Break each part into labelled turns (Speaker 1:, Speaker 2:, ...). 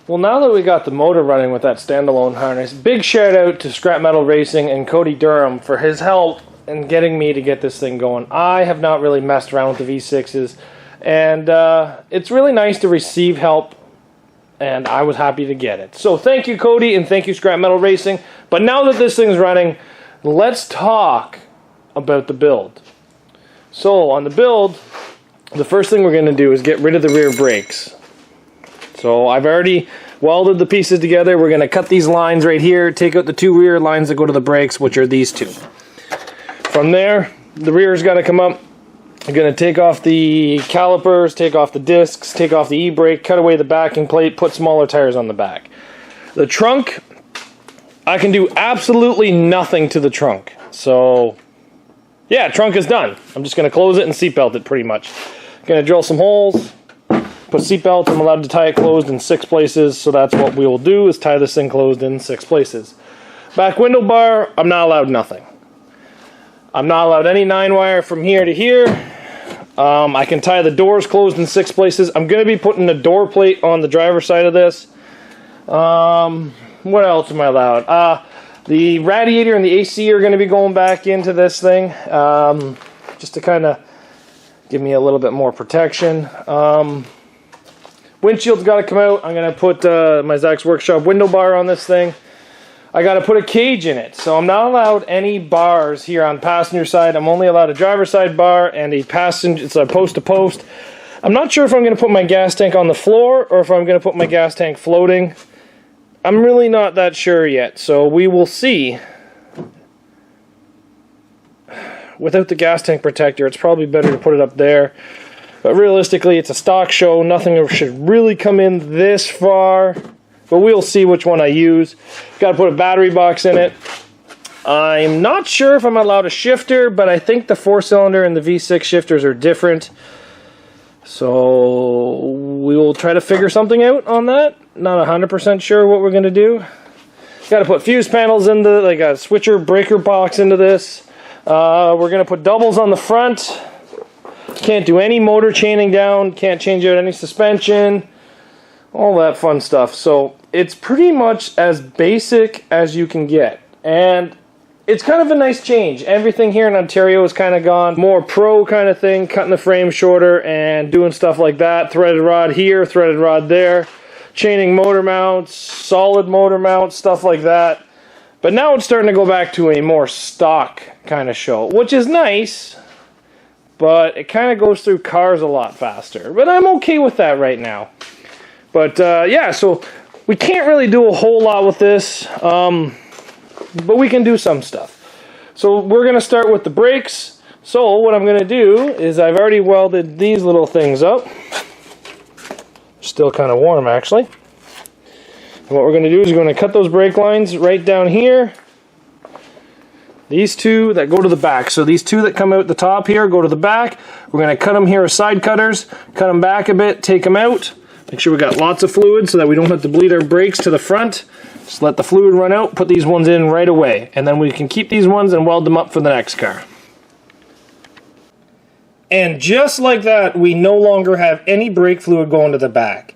Speaker 1: Well, now that we got the motor running with that standalone harness, big shout out to Scrap Metal Racing and Cody Durham for his help in getting me to get this thing going. I have not really messed around with the V6s, and it's really nice to receive help, and I was happy to get it. So thank you, Cody, and thank you, Scrap Metal Racing. But now that this thing's running, let's talk about the build. So on the build, the first thing we're going to do is get rid of the rear brakes. So I've already welded the pieces together. We're going to cut these lines right here, take out the two rear lines that go to the brakes, which are these two. From there, the rear's got to come up. I'm going to take off the calipers, take off the discs, take off the e-brake, cut away the backing plate, put smaller tires on the back. The trunk, I can do absolutely nothing to the trunk. So, yeah, trunk is done. I'm just going to close it and seatbelt it pretty much. Going to drill some holes. Put seatbelt, I'm allowed to tie it closed in 6 places, so that's what we will do, is tie this thing closed in 6 places. Back window bar, I'm not allowed nothing. I'm not allowed any 9-wire from here to here. I can tie the doors closed in 6 places. I'm going to be putting a door plate on the driver's side of this. What else am I allowed? The radiator and the AC are going to be going back into this thing, just to kind of give me a little bit more protection. Windshield's got to come out. I'm going to put my Zacks Workshop window bar on this thing. I got to put a cage in it. So I'm not allowed any bars here on passenger side. I'm only allowed a driver's side bar and a passenger. It's a post to post. I'm not sure if I'm going to put my gas tank on the floor or if I'm going to put my gas tank floating. I'm really not that sure yet. So we will see. Without the gas tank protector, it's probably better to put it up there. But realistically, it's a stock show. Nothing should really come in this far. But we'll see which one I use. Got to put a battery box in it. I'm not sure if I'm allowed a shifter, but I think the 4-cylinder and the V6 shifters are different. So we will try to figure something out on that. Not 100% sure what we're going to do. Got to put fuse panels into, like a switcher breaker box into this. We're going to put doubles on the front. Can't do any motor chaining down. Can't change out any suspension. All that fun stuff. So it's pretty much as basic as you can get. And it's kind of a nice change. Everything here in Ontario is kind of gone more pro kind of thing. Cutting the frame shorter and doing stuff like that. Threaded rod here, threaded rod there. Chaining motor mounts, solid motor mounts, stuff like that. But now it's starting to go back to a more stock kind of show, which is nice, but it kind of goes through cars a lot faster. But I'm okay with that right now. But yeah, so we can't really do a whole lot with this, but we can do some stuff. So we're going to start with the brakes. So what I'm going to do is I've already welded these little things up. Still kind of warm, actually. And what we're going to do is we're going to cut those brake lines right down here. These two that go to the back. So these two that come out the top here go to the back. We're going to cut them here as side cutters. Cut them back a bit, take them out. Make sure we got lots of fluid so that we don't have to bleed our brakes to the front. Just let the fluid run out, put these ones in right away. And then we can keep these ones and weld them up for the next car. And just like that, we no longer have any brake fluid going to the back.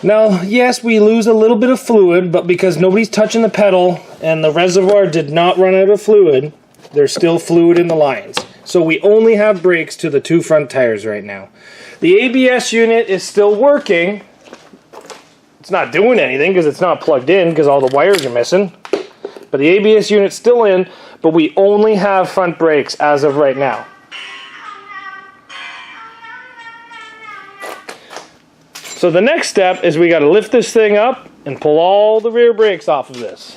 Speaker 1: Now, yes, we lose a little bit of fluid, but because nobody's touching the pedal and the reservoir did not run out of fluid, there's still fluid in the lines. So we only have brakes to the 2 front tires right now. The ABS unit is still working. It's not doing anything because it's not plugged in because all the wires are missing. But the ABS unit's still in, but we only have front brakes as of right now. So the next step is we got to lift this thing up and pull all the rear brakes off of this.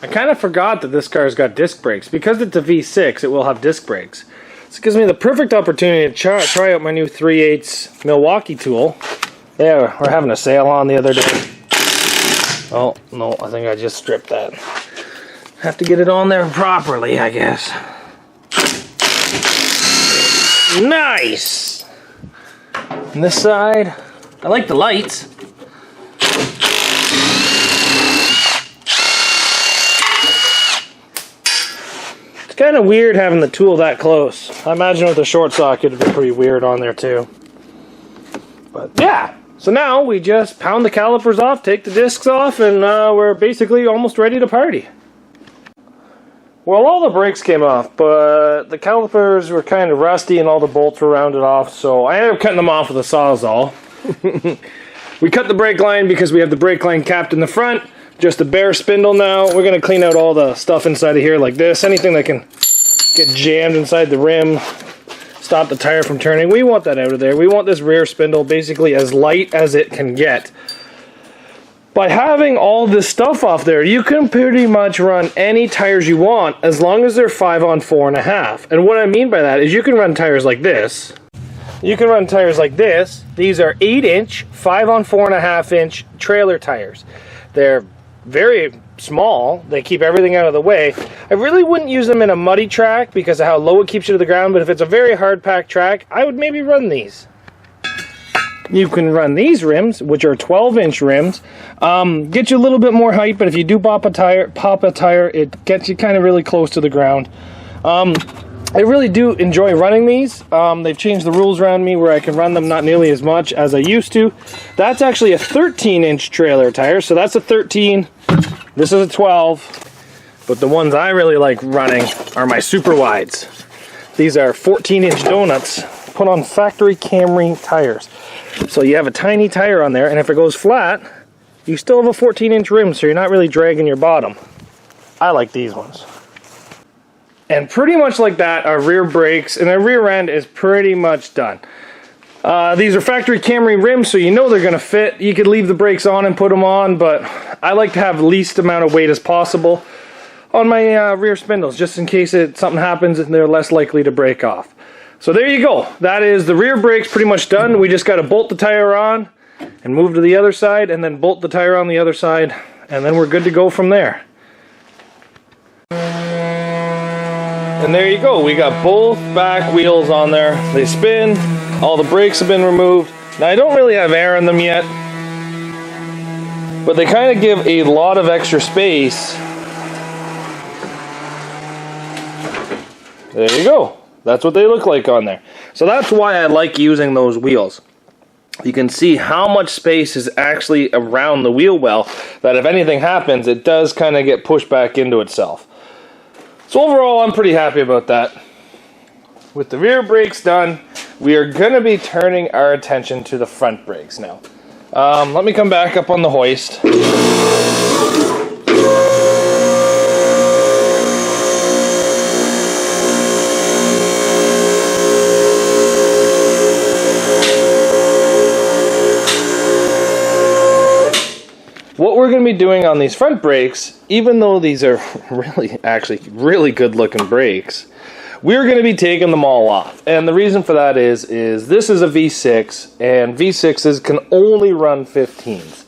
Speaker 1: I kind of forgot that this car's got disc brakes. Because it's a V6, it will have disc brakes. This gives me the perfect opportunity to try out my new 3/8 Milwaukee tool. Yeah, we're having a sale on the other day. Oh, no, I think I just stripped that. Have to get it on there properly, I guess. Nice! On this side, I like the lights. It's kind of weird having the tool that close. I imagine with a short socket it'd be pretty weird on there too. But yeah, so now we just pound the calipers off, take the discs off, and we're basically almost ready to party. Well, all the brakes came off, but the calipers were kind of rusty and all the bolts were rounded off, so I ended up cutting them off with a Sawzall. We cut the brake line because we have the brake line capped in the front, just a bare spindle now. We're going to clean out all the stuff inside of here like this, anything that can get jammed inside the rim, stop the tire from turning. We want that out of there. We want this rear spindle basically as light as it can get. By having all this stuff off there, you can pretty much run any tires you want as long as they're 5 on 4.5. And what I mean by that is you can run tires like this. You can run tires like this. These are 8-inch, 5 on 4.5 inch trailer tires. They're very small. They keep everything out of the way. I really wouldn't use them in a muddy track because of how low it keeps you to the ground, but if it's a very hard packed track, I would maybe run these. You can run these rims, which are 12-inch rims. Get you a little bit more height, but if you do pop a tire, it gets you kind of really close to the ground. I really do enjoy running these. They've changed the rules around me where I can run them not nearly as much as I used to. That's actually a 13-inch trailer tire, so that's a 13. This is a 12. But the ones I really like running are my super wides. These are 14-inch donuts put on factory Camry tires. So you have a tiny tire on there, and if it goes flat, you still have a 14-inch rim, so you're not really dragging your bottom. I like these ones. And pretty much like that, our rear brakes and our rear end is pretty much done. These are factory Camry rims, so you know they're going to fit. You could leave the brakes on and put them on, but I like to have the least amount of weight as possible on my rear spindles, just in case something happens and they're less likely to break off. So there you go. That is the rear brakes pretty much done. We just got to bolt the tire on and move to the other side, and then bolt the tire on the other side, and then we're good to go from there. And there you go. We got both back wheels on there. They spin. All the brakes have been removed. Now I don't really have air in them yet, but they kind of give a lot of extra space. There you go. That's what they look like on there. So that's why I like using those wheels. You can see how much space is actually around the wheel well, that if anything happens, it does kind of get pushed back into itself. So overall, I'm pretty happy about that. With the rear brakes done, we are going to be turning our attention to the front brakes now. Let me come back up on the hoist. What we're going to be doing on these front brakes, even though these are really good looking brakes, we're going to be taking them all off. And the reason for that is this is a V6, and V6s can only run 15s.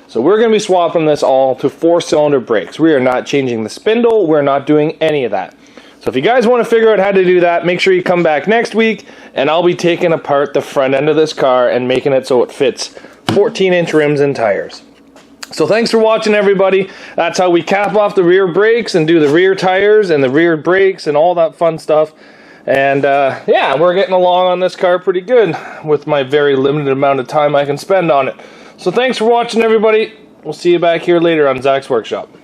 Speaker 1: So we're going to be swapping this all to 4-cylinder brakes. We are not changing the spindle. We're not doing any of that. So if you guys want to figure out how to do that, make sure you come back next week, and I'll be taking apart the front end of this car and making it so it fits 14-inch rims and tires. So thanks for watching, everybody. That's how we cap off the rear brakes and do the rear tires and the rear brakes and all that fun stuff. And yeah, we're getting along on this car pretty good with my very limited amount of time I can spend on it. So thanks for watching, everybody. We'll see you back here later on Zach's Workshop.